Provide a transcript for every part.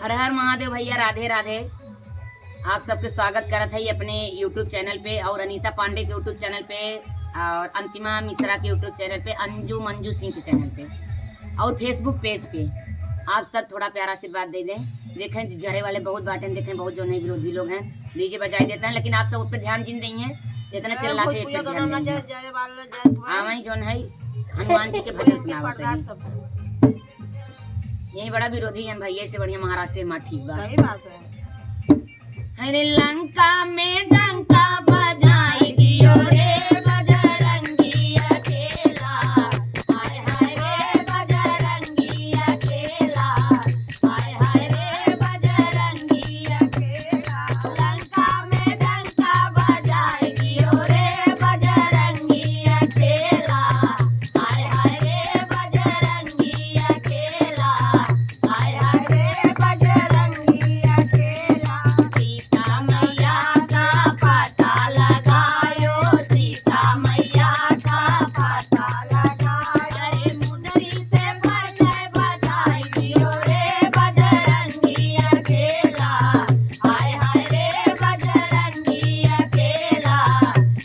हर हर महादेव भैया, राधे राधे। आप सबके स्वागत करत है अपने YouTube चैनल पे और अनीता पांडे के YouTube चैनल पे और अंतिमा मिश्रा के YouTube चैनल पे, अंजू मंजू सिंह के चैनल पे और फेसबुक पेज पे। आप सब थोड़ा प्यारा आशीर्वाद दे दें। देखें जरे वाले बहुत बाटे, देखें बहुत जो नहीं विरोधी लोग हैं डीजे बजाई देते हैं, लेकिन आप सब उस पर ध्यान जिन नहीं है जितना चिल्लाते वही जो है हनुमान जी के भजन सुनावते हैं। यही बड़ा विरोधी है भैया से बढ़िया महाराष्ट्र में ठीक बात। सही बात है। अरे लंका में डंका बजाई दियो रे बजरंगी अकेला, हाय हाय रे बजरंगी अकेला, हाय हाय रे बजरंगी अकेला। लंका में डंका बजाई दियो रे बजरंगी अकेला, हाय हाय रे बजरंगी अकेला, हाय हाय रे बजरंगी अकेला। सीता मैया का पता लगायो, सीता मैया का पता लगायो। अरे मुंदरी से परिचय बताई दियो रे बजरंगी अकेला, हाय हाय रे बजरंगी अकेला,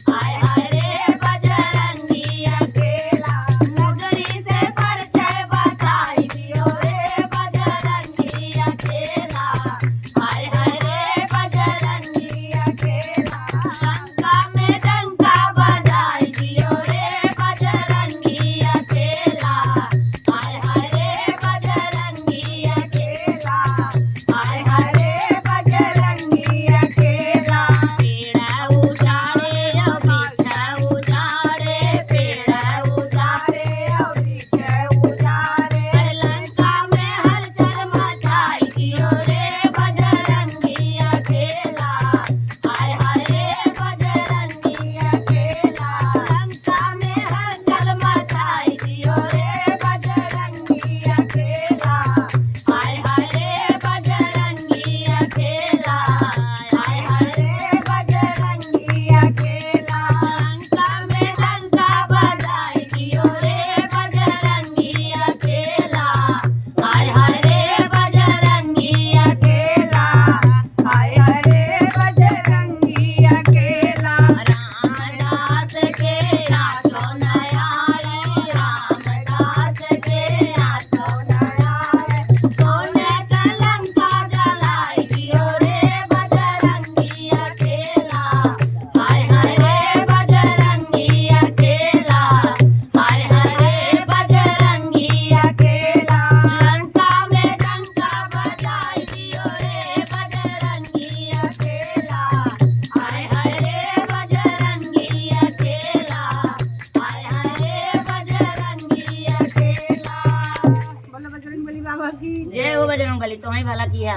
हाय हाय रे बजरंगी अकेला। मुंदरी से परिचय बताई दियो रे बजरंगी अकेला, हाय हाय रे बजरंगी अकेला। लंका में डंका बजाई दियो रे बजरंगी अकेला, हाय हाय रे बजरंगी अकेला, हाय हाय रे बजरंगी अकेला। पेड़ उजाड़े और वृक्ष उजाड़े, पेड़ उजाड़े और वृक्ष उजाड़े। अरे लंका में हलचल मचाई दियो रे बजरंगी अकेला, हाय हाय रे बजरंगी अकेला। लंका में हलचल मचाई दियो रे बजरंगी अकेला, हाय हाय रे बजरंगी अकेला, हाय हाय रे बजरंगी अकेला। लंका में डंका बजाई दियो रे बजरंगी अकेला, हाय हाय रे बजरंगी अकेला, हाय हाय रे बजरंगी अकेला। रामदास के आठो नयारी, रामदास के आठो नयारी। सोने का लंका जलाई दियो रे बजरंगी अकेला, हाय हाय रे बजरंगी अकेला, हाय हाय रे बजरंगी अकेला। लंका में डंका बजाई दियो रे बजरंगी अकेला, हाय हाय रे बजरंगी अकेला, हाय हाय रे बजरंगी अकेला। बोलो बजरंग बली बाबा की जय हो बजरंग बली, तुम्हें भला किया।